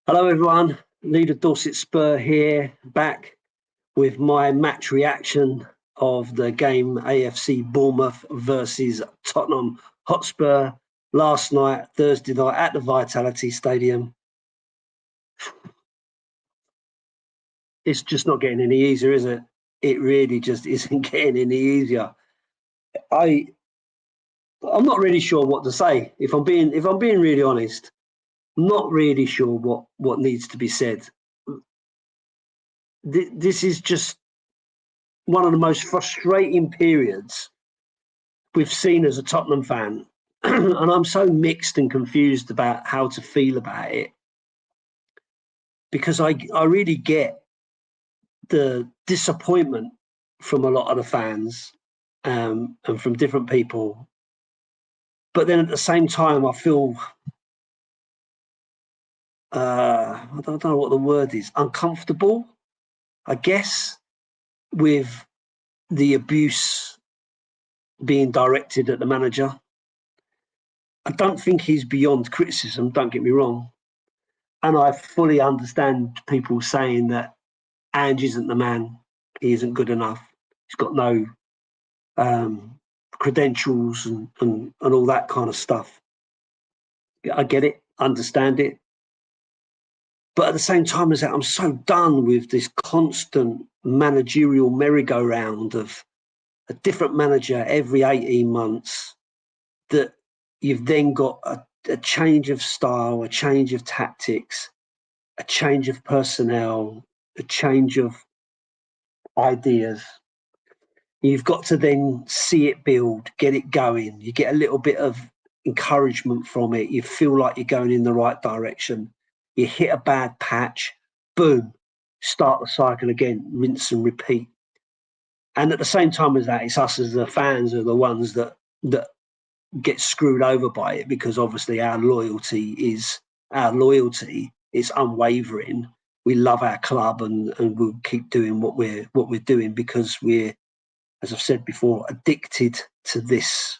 Hello, everyone. Leader Dorset Spur here, back with my match reaction of the game AFC Bournemouth versus Tottenham Hotspur last night, Thursday night at the Vitality Stadium. It's just not getting any easier, is it? It really just isn't getting any easier. I'm not really sure what to say. If I'm being really honest, I'm not really sure what needs to be said. This is just one of the most frustrating periods we've seen as a Tottenham fan. And I'm so mixed and confused about how to feel about it because I really get the disappointment from a lot of the fans and from different people. But then at the same time, I feel, I don't know what the word is, uncomfortable, I guess, with the abuse being directed at the manager. I don't think he's beyond criticism, don't get me wrong. And I fully understand people saying that Ange isn't the man. He isn't good enough. He's got no credentials and all that kind of stuff. I get it, understand it. But at the same time as that, I'm so done with this constant managerial merry-go-round of a different manager every 18 months that you've then got a change of style, a change of tactics, a change of personnel, a change of ideas. You've got to then see it build, get it going. You get a little bit of encouragement from it. You feel like you're going in the right direction. You hit a bad patch, boom, start the cycle again, rinse and repeat. And at the same time as that, it's us as the fans are the ones that get screwed over by it because obviously our loyalty is it's unwavering. We love our club and we'll keep doing what we're doing because we're, as I've said before, addicted to this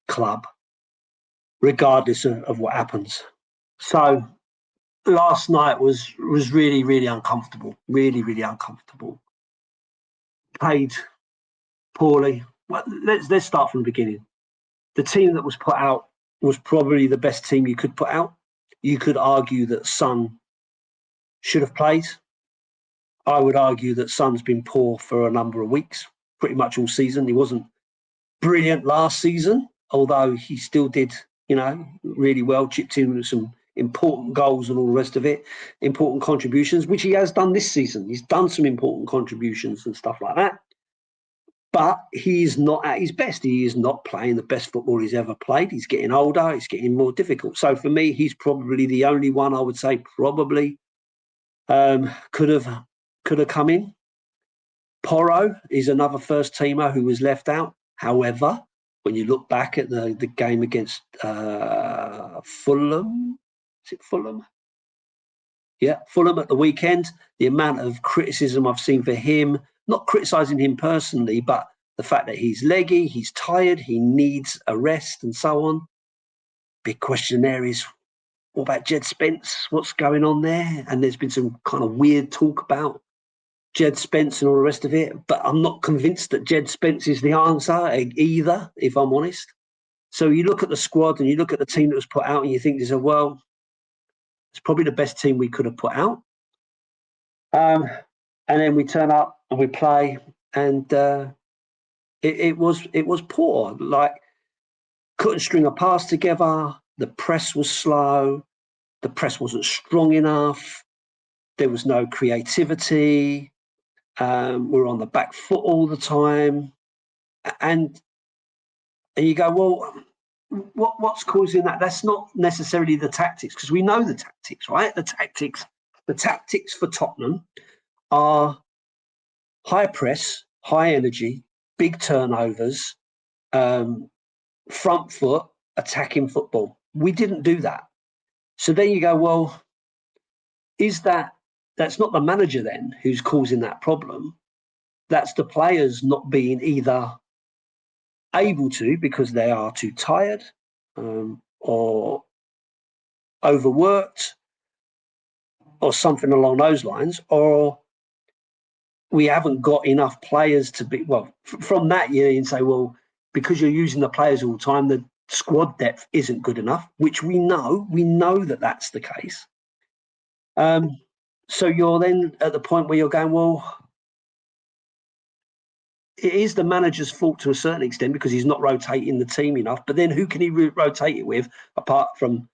club, regardless of what happens. So last night was really, really uncomfortable. Really, really uncomfortable. Played poorly. Well, let's start from the beginning. The team that was put out was probably the best team you could put out. You could argue that Son should have played. I would argue that Son's been poor for a number of weeks, pretty much all season. He wasn't brilliant last season, although he still did, really well, chipped in with some important goals and all the rest of it, important contributions, which he has done this season. He's done some important contributions and stuff like that. But he's not at his best. He is not playing the best football he's ever played. He's getting older. He's getting more difficult. So for me, he's probably the only one I would say probably could have come in. Porro is another first teamer who was left out. However, when you look back at the game against Fulham, is it Fulham? Yeah, Fulham at the weekend, the amount of criticism I've seen for him, not criticising him personally, but the fact that he's leggy, he's tired, he needs a rest and so on. Big question there is, what about Jed Spence? What's going on there? And there's been some kind of weird talk about Jed Spence and all the rest of it, but I'm not convinced that Jed Spence is the answer either, if I'm honest. So you look at the squad and you look at the team that was put out and you think, well, it's probably the best team we could have put out. And then we turn up and we play, and it was poor. Like, couldn't string a pass together. The press was slow. The press wasn't strong enough. There was no creativity. We're on the back foot all the time, and you go, well, what's causing that? That's not necessarily the tactics, because we know the tactics, right? The tactics for Tottenham are high press, high energy, big turnovers, front foot, attacking football. We didn't do that. So then you go, well, that's not the manager then who's causing that problem? That's the players not being either able to because they are too tired or overworked or something along those lines, or we haven't got enough players to be, well, from that you can say, well, because you're using the players all the time, the squad depth isn't good enough, which we know that that's the case. So you're then at the point where you're going, well, it is the manager's fault to a certain extent because he's not rotating the team enough, but then who can he rotate it with apart from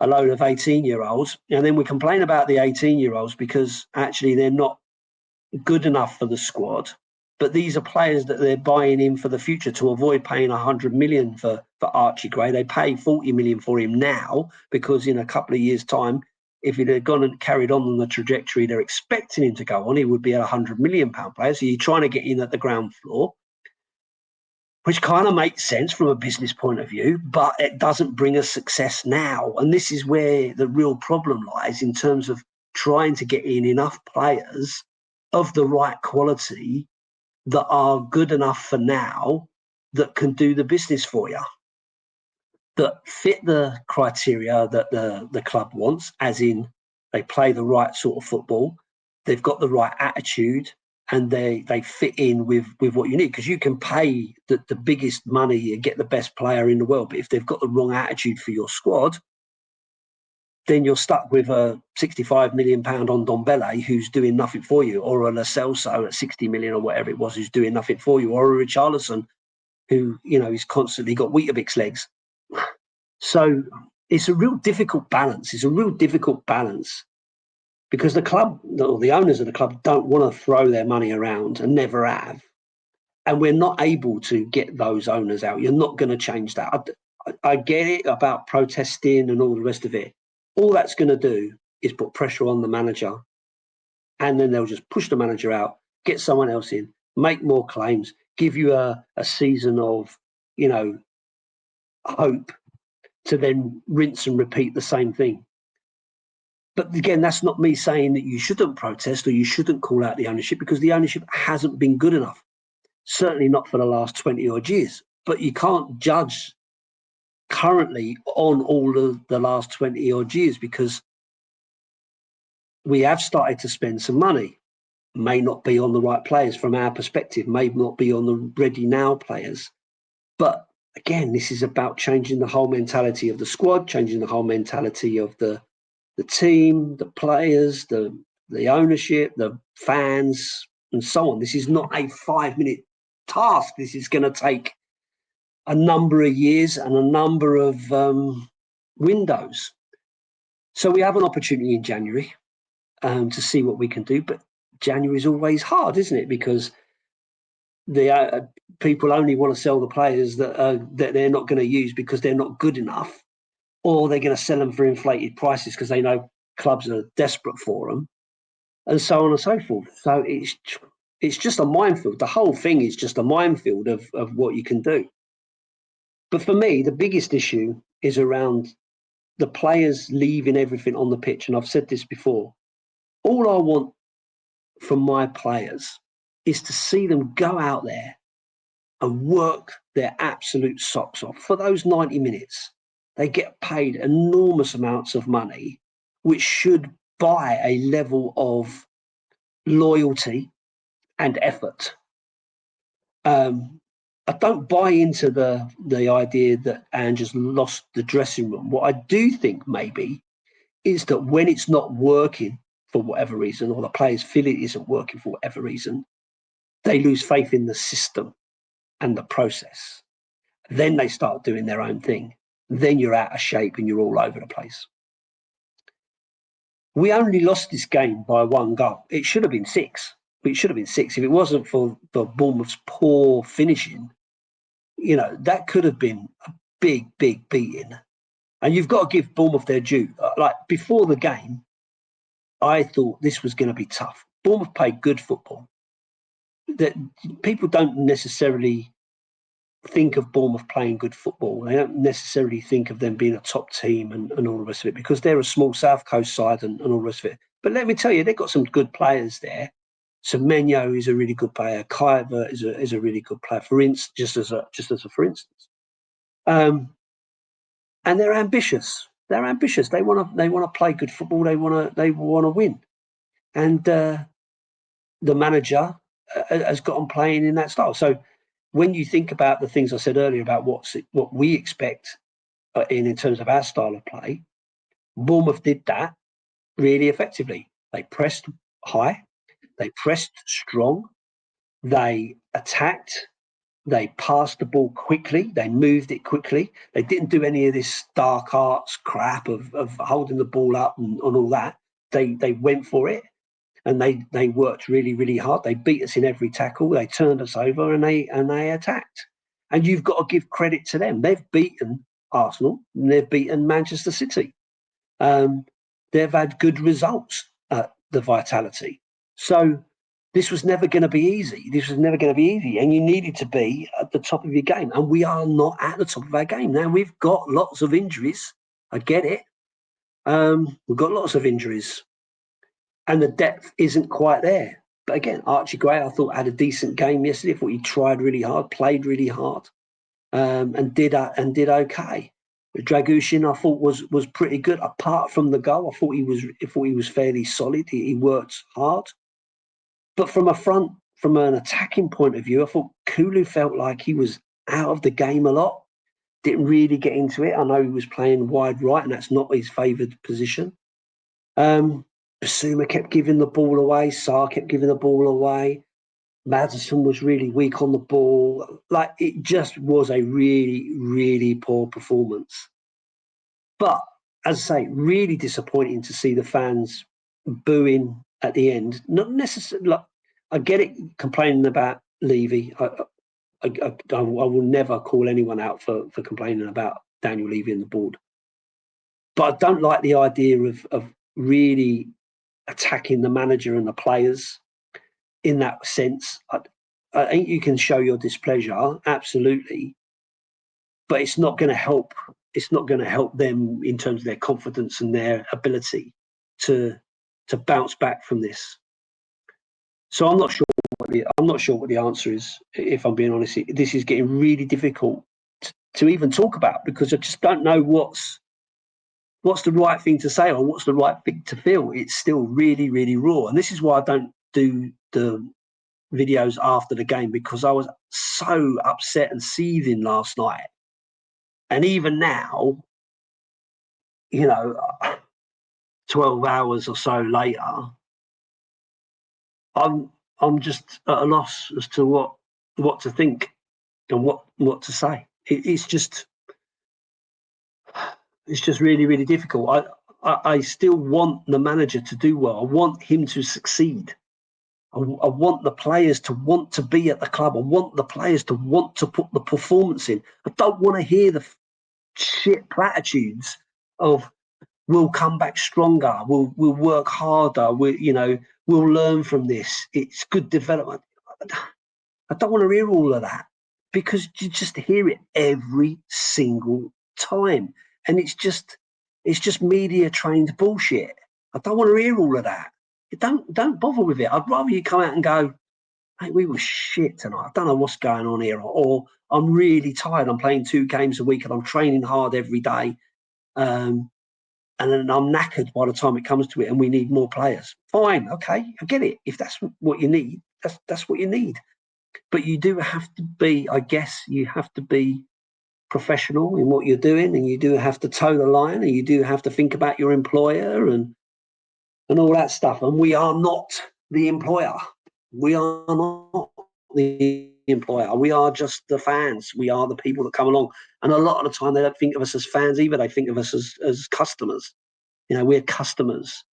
a load of 18-year-olds? And then we complain about the 18-year-olds because actually they're not good enough for the squad, but these are players that they're buying in for the future to avoid paying 100 million for Archie Gray. They pay 40 million for him now because in a couple of years' time, if he'd have gone and carried on the trajectory they're expecting him to go on, he would be a £100 million player. So you're trying to get in at the ground floor, which kind of makes sense from a business point of view, but it doesn't bring us success now. And this is where the real problem lies in terms of trying to get in enough players of the right quality that are good enough for now that can do the business for you, that fit the criteria that the club wants, as in they play the right sort of football, they've got the right attitude, and they fit in with what you need. Because you can pay the biggest money and get the best player in the world, but if they've got the wrong attitude for your squad, then you're stuck with a £65 million on Dombele who's doing nothing for you, or a Lo Celso at 60 million or whatever it was who's doing nothing for you, or a Richarlison who, he's constantly got Weetabix legs. So it's a real difficult balance. Because the club, or the owners of the club, don't want to throw their money around and never have. And we're not able to get those owners out. You're not going to change that. I get it about protesting and all the rest of it. All that's going to do is put pressure on the manager, and then they'll just push the manager out, get someone else in, make more claims, give you a season of, hope, to then rinse and repeat the same thing. But again, that's not me saying that you shouldn't protest or you shouldn't call out the ownership, because the ownership hasn't been good enough. Certainly not for the last 20 odd years. But you can't judge currently on all of the last 20 odd years, because we have started to spend some money. May not be on the right players from our perspective, may not be on the ready now players. But again, this is about changing the whole mentality of the squad, changing the whole mentality of the team, the players, the ownership, the fans, and so on. This is not a 5-minute task. This is going to take a number of years and a number of windows. So we have an opportunity in January to see what we can do. But January is always hard, isn't it? Because the people only want to sell the players that they're not going to use because they're not good enough, or they're going to sell them for inflated prices because they know clubs are desperate for them, and so on and so forth. So it's just a minefield. The whole thing is just a minefield of what you can do. But for me, the biggest issue is around the players leaving everything on the pitch. And I've said this before. All I want from my players is to see them go out there and work their absolute socks off. For those 90 minutes, they get paid enormous amounts of money, which should buy a level of loyalty and effort. I don't buy into the idea that Ange's lost the dressing room. What I do think maybe is that when it's not working for whatever reason, or the players feel it isn't working for whatever reason, they lose faith in the system and the process. Then they start doing their own thing. Then you're out of shape and you're all over the place. We only lost this game by 1 goal. It should have been 6. If it wasn't for Bournemouth's poor finishing, that could have been a big, big beating. And you've got to give Bournemouth their due. Like, before the game, I thought this was going to be tough. Bournemouth played good football. That people don't necessarily think of Bournemouth playing good football. They don't necessarily think of them being a top team and all the rest of it, because they're a small South Coast side and all the rest of it. But let me tell you, they've got some good players there. Semenyo is a really good player. Kaiva is a really good player. For instance, just as a for instance, and they're ambitious. They're ambitious. They want to play good football. They want to win. And the manager has got them playing in that style. So when you think about the things I said earlier about what we expect in terms of our style of play, Bournemouth did that really effectively. They pressed high, they pressed strong, they attacked, they passed the ball quickly, they moved it quickly. They didn't do any of this dark arts crap of holding the ball up and all that. They went for it, and they worked really, really hard. They beat us in every tackle. They turned us over, and they attacked. And you've got to give credit to them. They've beaten Arsenal, and they've beaten Manchester City. They've had good results at the Vitality. So this was never going to be easy. And you needed to be at the top of your game. And we are not at the top of our game. Now, we've got lots of injuries. I get it. We've got lots of injuries. And the depth isn't quite there. But again, Archie Gray, I thought, had a decent game yesterday. I thought he tried really hard, played really hard, and did okay. Dragushin, I thought, was pretty good. Apart from the goal, I thought he was fairly solid. He worked hard. But from an attacking point of view, I thought Kulu felt like he was out of the game a lot. Didn't really get into it. I know he was playing wide right, and that's not his favoured position. Basuma kept giving the ball away. Sarr kept giving the ball away. Maddison was really weak on the ball. Like, it just was a really, really poor performance. But, as I say, really disappointing to see the fans booing at the end. Not necessarily. Like, I get it, complaining about Levy. I will never call anyone out for complaining about Daniel Levy and the board. But I don't like the idea of really attacking the manager and the players in that sense. I think you can show your displeasure, absolutely, but it's not going to help. It's not going to help them in terms of their confidence and their ability to bounce back from this. So I'm not sure what the answer is. If I'm being honest, this is getting really difficult to even talk about, because I just don't know what's the right thing to say or what's the right thing to feel. It's still really, really raw, and this is why I don't do the videos after the game, because I was so upset and seething last night. And even now, 12 hours or so later, I'm just at a loss as to what to think and what to say. It's just really, really difficult. I still want the manager to do well. I want him to succeed. I want the players to want to be at the club. I want the players to want to put the performance in. I don't want to hear the shit platitudes of we'll come back stronger, we'll work harder, we'll learn from this. It's good development. I don't want to hear all of that, because you just hear it every single time, and it's just media trained bullshit. I don't want to hear all of that. Don't bother with it. I'd rather you come out and go, "Mate, we were shit tonight. I don't know what's going on here," or "I'm really tired. I'm playing 2 games a week and I'm training hard every day, and then I'm knackered by the time it comes to it, and we need more players." Fine, okay, I get it. If that's what you need, that's what you need. But you do have to be, I guess, professional in what you're doing, and you do have to toe the line, and you do have to think about your employer and all that stuff. And we are not the employer. We are not the employer. We are just the fans. We are the people that come along. And a lot of the time, they don't think of us as fans either. They think of us as customers. We're customers.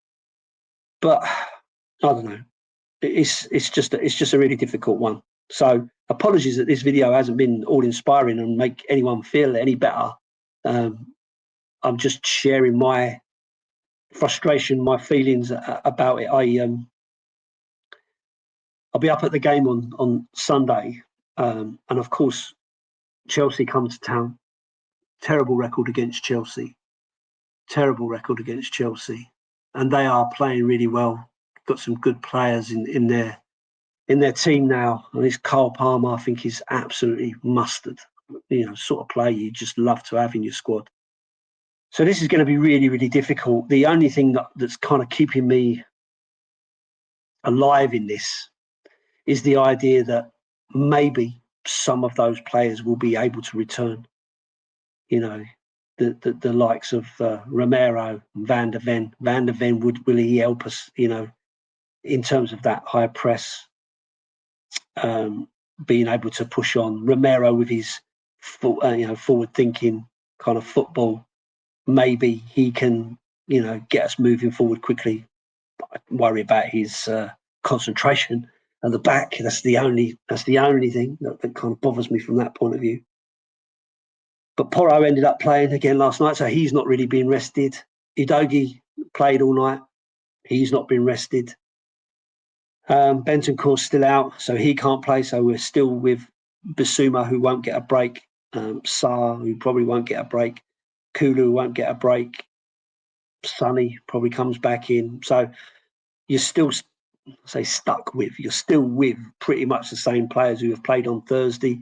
But I don't know. It's just a really difficult one. So apologies that this video hasn't been all inspiring and make anyone feel any better. I'm just sharing my frustration, my feelings about it. I'll be up at the game on Sunday, and of course Chelsea come to town. Terrible record against Chelsea, and they are playing really well. Got some good players in their team now, and this Cole Palmer, I think, is absolutely mustard. Sort of player you just love to have in your squad. So this is going to be really, really difficult. The only thing that's kind of keeping me alive in this is the idea that maybe some of those players will be able to return. You know, the likes of Romero, Van der Ven. Van der Ven, will he help us? You know, in terms of that high press, being able to push on. Romero with his forward thinking kind of football. Maybe he can, get us moving forward quickly. I worry about his concentration at the back. That's the only thing that kind of bothers me from that point of view. But Porro ended up playing again last night, so he's not really been rested. Udogie played all night. He's not been rested. Bentancur's still out, so he can't play. So we're still with Bissouma, who won't get a break. Sarr, who probably won't get a break. Kulu won't get a break. Sonny probably comes back in. So you're still, you're still with pretty much the same players who have played on Thursday.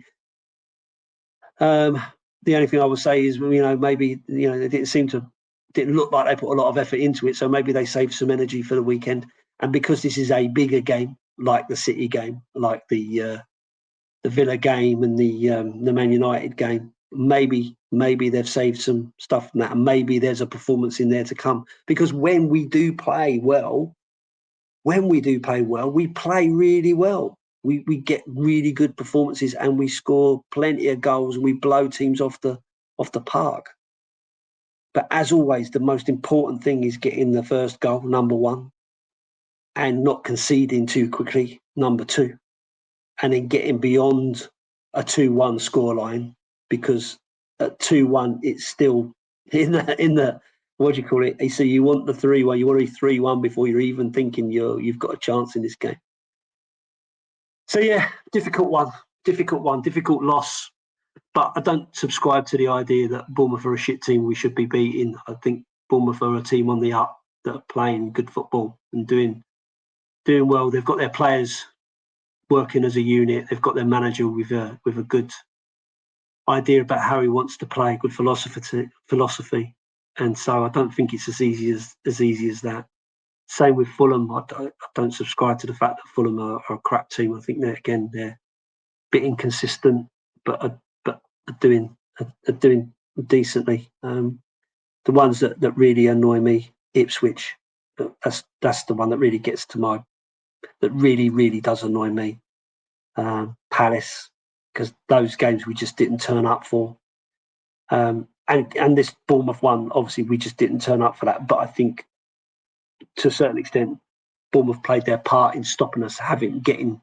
The only thing I would say is, maybe, they didn't look like they put a lot of effort into it. So maybe they saved some energy for the weekend. And because this is a bigger game, like the City game, like the Villa game and the Man United game, maybe they've saved some stuff from that, and maybe there's a performance in there to come. Because when we do play well, we play really well. We get really good performances, and we score plenty of goals, and we blow teams off the park. But as always, the most important thing is getting the first goal, number one, and not conceding too quickly, number two, and then getting beyond a 2-1 scoreline, because at 2-1 it's still in the what do you call it? So you want the 3-1, you want to be 3-1 before you're even thinking you've got a chance in this game. So yeah, difficult loss. But I don't subscribe to the idea that Bournemouth are a shit team we should be beating. I think Bournemouth are a team on the up that are playing good football and doing well. They've got their players working as a unit. They've got their manager with a good idea about how he wants to play, good philosophy. And so I don't think it's as easy as that. Same with Fulham. I don't subscribe to the fact that Fulham are a crap team. I think they're a bit inconsistent, but are doing decently. The ones that really annoy me, Ipswich. That's the one that really gets to that really does annoy me. Palace, because those games we just didn't turn up for. And this Bournemouth one, obviously we just didn't turn up for that. But I think to a certain extent, Bournemouth played their part in stopping us getting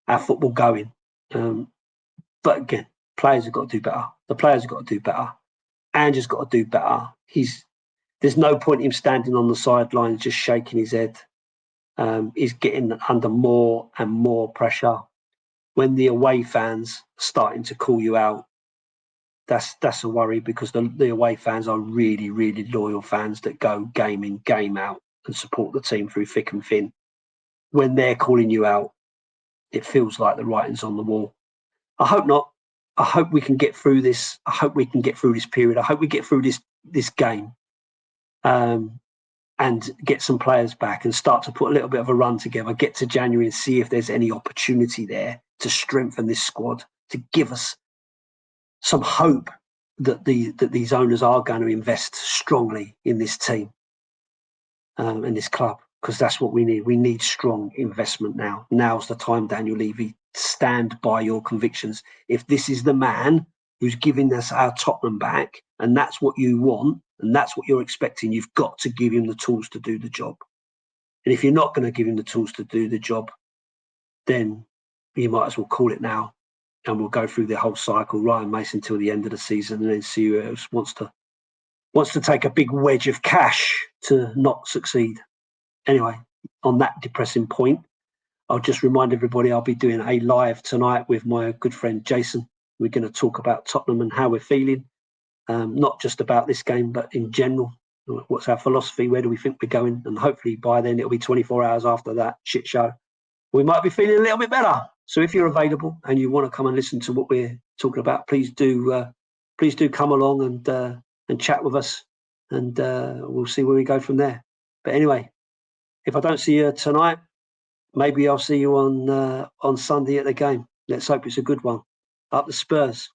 our football going. But again, players have got to do better. The players have got to do better. Andrew's got to do better. There's no point in him standing on the sidelines just shaking his head. He's getting under more and more pressure. When the away fans are starting to call you out, that's a worry, because the away fans are really, really loyal fans that go game in, game out and support the team through thick and thin. When they're calling you out, it feels like the writing's on the wall. I hope not. I hope we can get through this. I hope we can get through this period. I hope we get through this game and get some players back and start to put a little bit of a run together, get to January and see if there's any opportunity there to strengthen this squad, to give us some hope that these owners are going to invest strongly in this team, in this club, because that's what we need. We need strong investment now. Now's the time, Daniel Levy. Stand by your convictions. If this is the man who's giving us our Tottenham back, and that's what you want, and that's what you're expecting, you've got to give him the tools to do the job. And if you're not going to give him the tools to do the job, then you might as well call it now, and we'll go through the whole cycle, Ryan Mason, till the end of the season, and then see who else wants to take a big wedge of cash to not succeed. Anyway, on that depressing point, I'll just remind everybody I'll be doing a live tonight with my good friend Jason. We're going to talk about Tottenham and how we're feeling, not just about this game, but in general. What's our philosophy? Where do we think we're going? And hopefully by then it'll be 24 hours after that shit show. We might be feeling a little bit better. So if you're available and you want to come and listen to what we're talking about, please do come along and chat with us and we'll see where we go from there. But anyway, if I don't see you tonight, maybe I'll see you on Sunday at the game. Let's hope it's a good one. Up the Spurs.